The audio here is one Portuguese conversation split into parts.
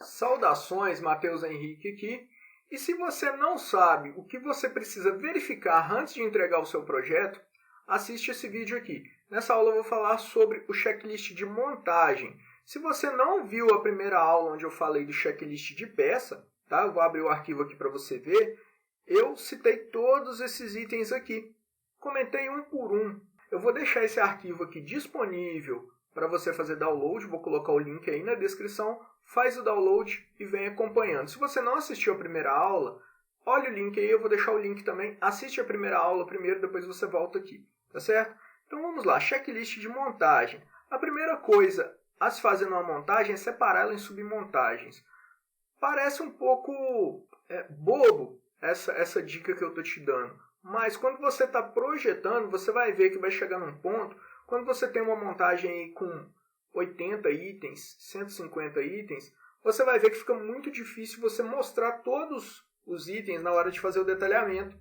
Saudações, Matheus Henrique aqui. E se você não sabe o que você precisa verificar antes de entregar o seu projeto, assiste esse vídeo aqui. Nessa aula eu vou falar sobre o checklist de montagem. Se você não viu a primeira aula onde eu falei do checklist de peça, tá? Eu vou abrir o arquivo aqui para você ver. Eu citei todos esses itens aqui. Comentei um por um. Eu vou deixar esse arquivo aqui disponível para você fazer download. Vou colocar o link aí na descrição. Faz o download e vem acompanhando. Se você não assistiu a primeira aula, olha o link aí, eu vou deixar o link também. Assiste a primeira aula primeiro, depois você volta aqui, tá certo? Então vamos lá, checklist de montagem. A primeira coisa a se fazer numa montagem é separar ela em submontagens. Parece um pouco bobo essa dica que eu estou te dando, mas quando você está projetando, você vai ver que vai chegar num ponto, quando você tem uma montagem aí com 80 itens, 150 itens, você vai ver que fica muito difícil você mostrar todos os itens na hora de fazer o detalhamento.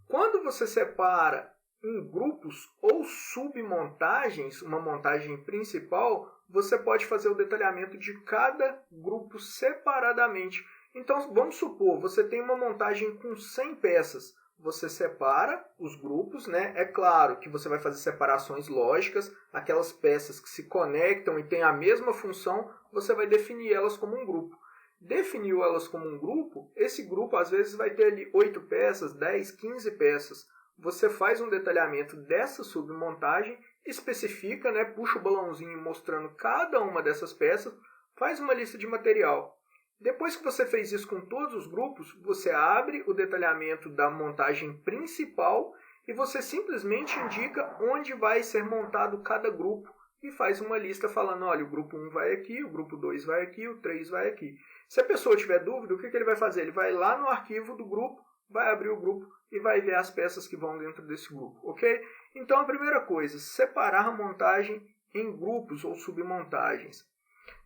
Quando você separa em grupos ou submontagens, uma montagem principal, você pode fazer o detalhamento de cada grupo separadamente. Então, vamos supor, você tem uma montagem com 100 peças. Você separa os grupos, né? É claro que você vai fazer separações lógicas, aquelas peças que se conectam e têm a mesma função, você vai definir elas como um grupo. Definiu elas como um grupo, esse grupo às vezes vai ter ali 8 peças, 10, 15 peças. Você faz um detalhamento dessa submontagem, especifica, né? Puxa o balãozinho mostrando cada uma dessas peças, faz uma lista de material. Depois que você fez isso com todos os grupos, você abre o detalhamento da montagem principal e você simplesmente indica onde vai ser montado cada grupo e faz uma lista falando, olha, o grupo 1 vai aqui, o grupo 2 vai aqui, o 3 vai aqui. Se a pessoa tiver dúvida, o que ele vai fazer? Ele vai lá no arquivo do grupo, vai abrir o grupo e vai ver as peças que vão dentro desse grupo, ok? Então, a primeira coisa, separar a montagem em grupos ou submontagens.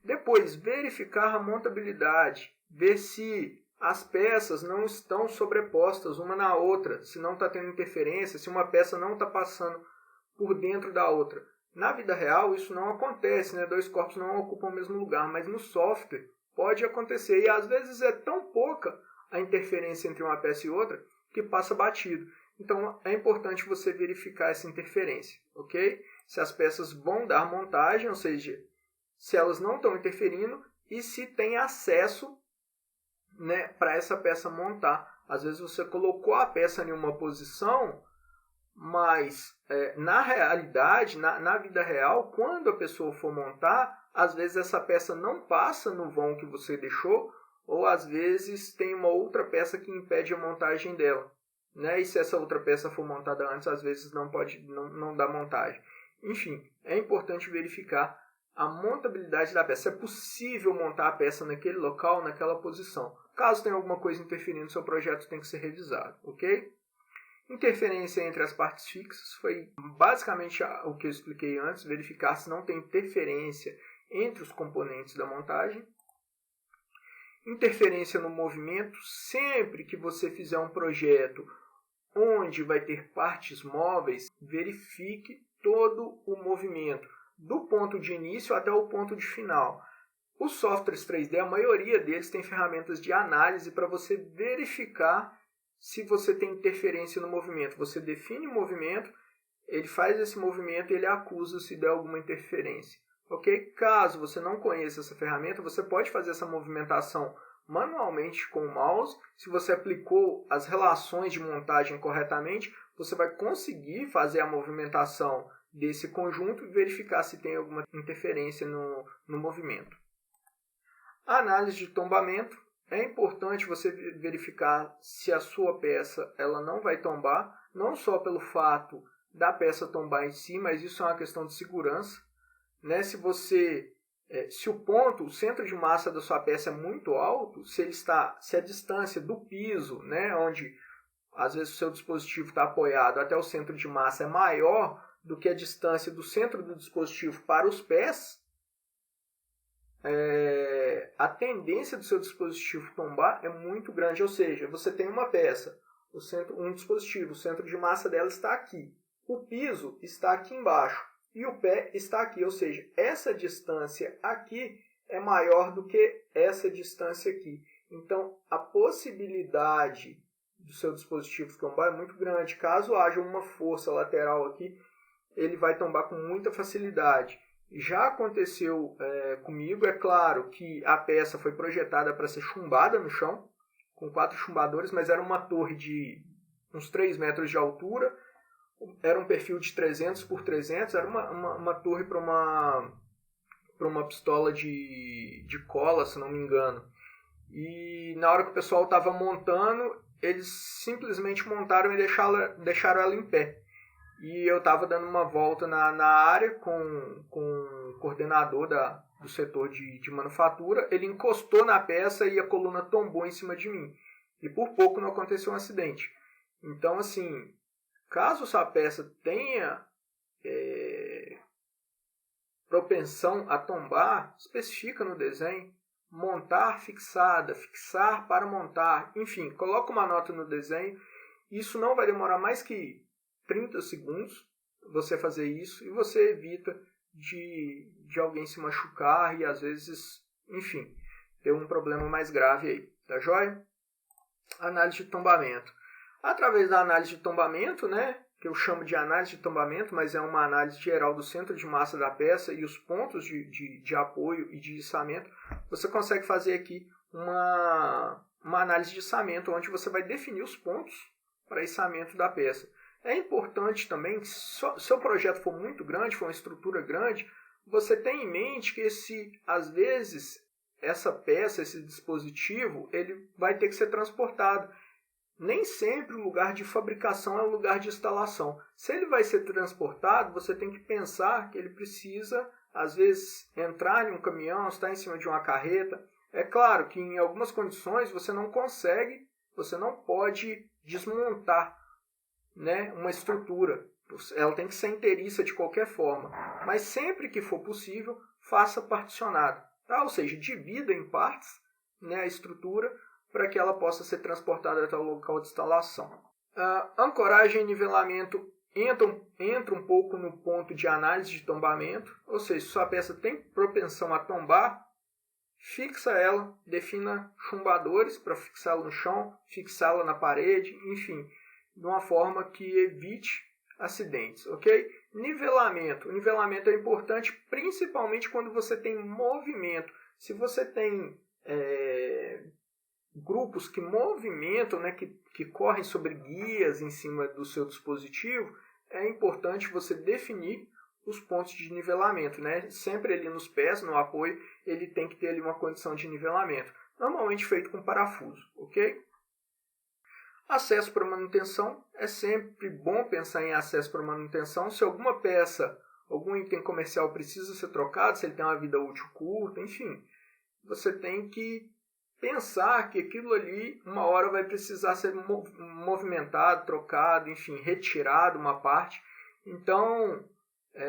Depois, verificar a montabilidade, ver se as peças não estão sobrepostas uma na outra, se não está tendo interferência, se uma peça não está passando por dentro da outra. Na vida real, isso não acontece, né? Dois corpos não ocupam o mesmo lugar, mas no software pode acontecer. E às vezes é tão pouca a interferência entre uma peça e outra que passa batido. Então é importante você verificar essa interferência, ok? Se as peças vão dar montagem, ou seja, se elas não estão interferindo e se tem acesso, né, para essa peça montar. Às vezes você colocou a peça em uma posição, mas na realidade, na vida real, quando a pessoa for montar, às vezes essa peça não passa no vão que você deixou, ou às vezes tem uma outra peça que impede a montagem dela. Né? E se essa outra peça for montada antes, às vezes não dá montagem. Enfim, é importante verificar a montabilidade da peça. É possível montar a peça naquele local, naquela posição. Caso tenha alguma coisa interferindo, seu projeto tem que ser revisado, ok? Interferência entre as partes fixas foi basicamente o que eu expliquei antes, verificar se não tem interferência entre os componentes da montagem. Interferência no movimento, sempre que você fizer um projeto onde vai ter partes móveis, verifique todo o movimento, do ponto de início até o ponto de final. Os softwares 3D, a maioria deles tem ferramentas de análise para você verificar se você tem interferência no movimento. Você define o movimento, ele faz esse movimento e ele acusa se der alguma interferência. Ok? Caso você não conheça essa ferramenta, você pode fazer essa movimentação manualmente com o mouse. Se você aplicou as relações de montagem corretamente, você vai conseguir fazer a movimentação desse conjunto e verificar se tem alguma interferência no movimento. A análise de tombamento. É importante você verificar se a sua peça ela não vai tombar, não só pelo fato da peça tombar em si, mas isso é uma questão de segurança. Né? Se o centro de massa da sua peça é muito alto, se a distância do piso, né, onde às vezes o seu dispositivo está apoiado até o centro de massa é maior do que a distância do centro do dispositivo para os pés, a tendência do seu dispositivo tombar é muito grande. Ou seja, você tem uma peça, um dispositivo, o centro de massa dela está aqui, o piso está aqui embaixo e o pé está aqui. Ou seja, essa distância aqui é maior do que essa distância aqui. Então, a possibilidade do seu dispositivo tombar é muito grande. Caso haja uma força lateral aqui, ele vai tombar com muita facilidade. Já aconteceu comigo, é claro que a peça foi projetada para ser chumbada no chão, com 4 chumbadores, mas era uma torre de uns 3 metros de altura, era um perfil de 300 por 300, era uma torre para uma pistola de cola, se não me engano. E na hora que o pessoal estava montando, eles simplesmente montaram e deixaram ela em pé. E eu estava dando uma volta na área com o coordenador do setor de manufatura. Ele encostou na peça e a coluna tombou em cima de mim. E por pouco não aconteceu um acidente. Então, assim, caso sua peça tenha propensão a tombar, especifica no desenho. Montar fixada, fixar para montar. Enfim, coloca uma nota no desenho. Isso não vai demorar mais que 30 segundos você fazer isso e você evita de alguém se machucar e às vezes, enfim, ter um problema mais grave aí, tá joia? Análise de tombamento. Através da análise de tombamento, né, que eu chamo de análise de tombamento, mas é uma análise geral do centro de massa da peça e os pontos de apoio e de içamento, você consegue fazer aqui uma análise de içamento, onde você vai definir os pontos para içamento da peça. É importante também que se o seu projeto for muito grande, for uma estrutura grande, você tenha em mente que às vezes essa peça, esse dispositivo, ele vai ter que ser transportado. Nem sempre o lugar de fabricação é o lugar de instalação. Se ele vai ser transportado, você tem que pensar que ele precisa, às vezes, entrar em um caminhão, estar em cima de uma carreta. É claro que em algumas condições você não pode desmontar, né, uma estrutura. Ela tem que ser inteiriça de qualquer forma. Mas sempre que for possível, faça particionado. Tá? Ou seja, divida em partes, né, a estrutura para que ela possa ser transportada até o local de instalação. Ancoragem e nivelamento entra um pouco no ponto de análise de tombamento. Ou seja, se sua peça tem propensão a tombar, fixa ela, defina chumbadores para fixá-la no chão, fixá-la na parede, enfim, de uma forma que evite acidentes, ok? Nivelamento. O nivelamento é importante principalmente quando você tem movimento. Se você tem grupos que movimentam, né, que correm sobre guias em cima do seu dispositivo, é importante você definir os pontos de nivelamento, né? Sempre ali nos pés, no apoio, ele tem que ter ali uma condição de nivelamento, normalmente feito com parafuso, ok? Acesso para manutenção, é sempre bom pensar em acesso para manutenção. Se alguma peça, algum item comercial precisa ser trocado, se ele tem uma vida útil curta, enfim, você tem que pensar que aquilo ali, uma hora vai precisar ser movimentado, trocado, enfim, retirado uma parte. Então,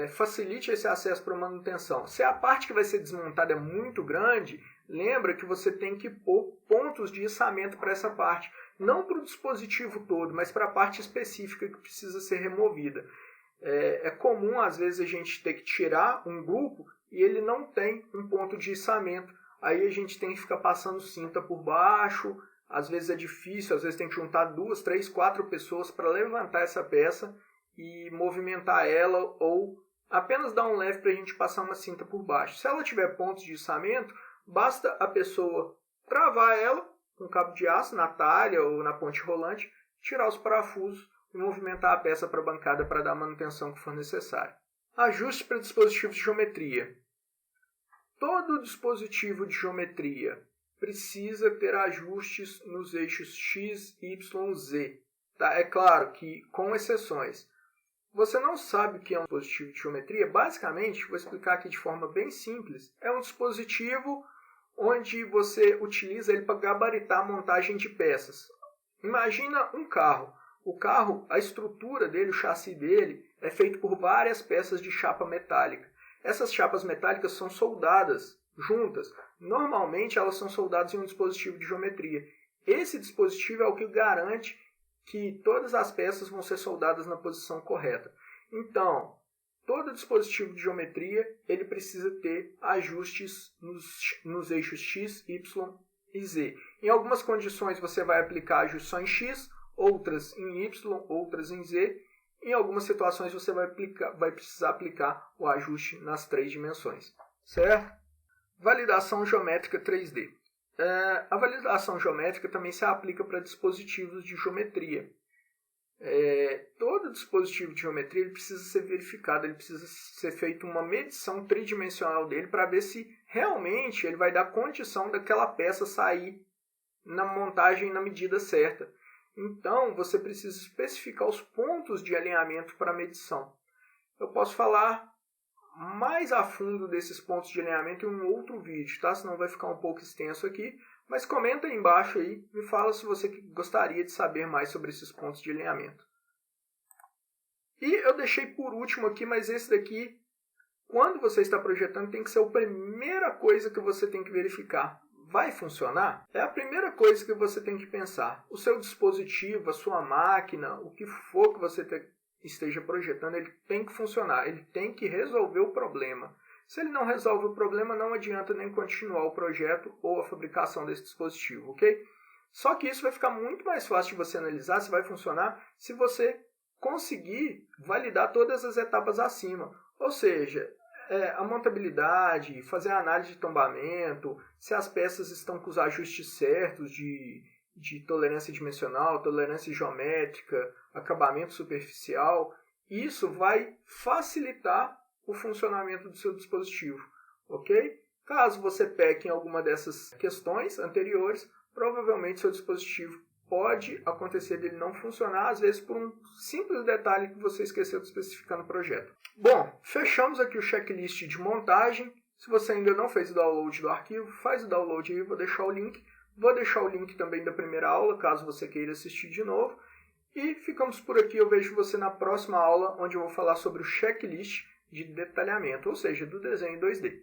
facilite esse acesso para manutenção. Se a parte que vai ser desmontada é muito grande, lembra que você tem que pôr pontos de içamento para essa parte. Não para o dispositivo todo, mas para a parte específica que precisa ser removida. É comum, às vezes, a gente ter que tirar um grupo e ele não tem um ponto de içamento. Aí a gente tem que ficar passando cinta por baixo, às vezes é difícil, às vezes tem que juntar 2, 3, 4 pessoas para levantar essa peça e movimentar ela, ou apenas dar um leve para a gente passar uma cinta por baixo. Se ela tiver pontos de içamento, basta a pessoa travar ela com cabo de aço na talha ou na ponte rolante, tirar os parafusos e movimentar a peça para a bancada para dar a manutenção que for necessário. Ajuste para dispositivos de geometria. Todo dispositivo de geometria precisa ter ajustes nos eixos X, Y, Z. Tá? É claro que com exceções. Você não sabe o que é um dispositivo de geometria? Basicamente, vou explicar aqui de forma bem simples. É um dispositivo onde você utiliza ele para gabaritar a montagem de peças. Imagina um carro. O carro, a estrutura dele, o chassi dele, é feito por várias peças de chapa metálica. Essas chapas metálicas são soldadas juntas. Normalmente elas são soldadas em um dispositivo de geometria. Esse dispositivo é o que garante que todas as peças vão ser soldadas na posição correta. Então, todo dispositivo de geometria ele precisa ter ajustes nos eixos X, Y e Z. Em algumas condições você vai aplicar ajustes só em X, outras em Y, outras em Z. Em algumas situações você vai precisar aplicar o ajuste nas 3 dimensões. Certo? Validação geométrica 3D. A validação geométrica também se aplica para dispositivos de geometria. Todo dispositivo de geometria ele precisa ser verificado, ele precisa ser feita uma medição tridimensional dele para ver se realmente ele vai dar condição daquela peça sair na montagem na medida certa. Então, você precisa especificar os pontos de alinhamento para a medição. Eu posso falar mais a fundo desses pontos de alinhamento em um outro vídeo, tá? Senão vai ficar um pouco extenso aqui. Mas comenta aí embaixo aí, me fala se você gostaria de saber mais sobre esses pontos de alinhamento. E eu deixei por último aqui, mas esse daqui, quando você está projetando, tem que ser a primeira coisa que você tem que verificar. Vai funcionar? É a primeira coisa que você tem que pensar. O seu dispositivo, a sua máquina, o que for que você esteja projetando, ele tem que funcionar, ele tem que resolver o problema. Se ele não resolve o problema, não adianta nem continuar o projeto ou a fabricação desse dispositivo, ok? Só que isso vai ficar muito mais fácil de você analisar se vai funcionar se você conseguir validar todas as etapas acima. Ou seja, a montabilidade, fazer a análise de tombamento, se as peças estão com os ajustes certos de tolerância dimensional, tolerância geométrica, acabamento superficial. Isso vai facilitar o funcionamento do seu dispositivo, ok? Caso você peque em alguma dessas questões anteriores, provavelmente seu dispositivo pode acontecer dele não funcionar, às vezes por um simples detalhe que você esqueceu de especificar no projeto. Bom, fechamos aqui o checklist de montagem. Se você ainda não fez o download do arquivo, faz o download aí, vou deixar o link. Vou deixar o link também da primeira aula, caso você queira assistir de novo. E ficamos por aqui, eu vejo você na próxima aula, onde eu vou falar sobre o checklist de detalhamento, ou seja, do desenho 2D.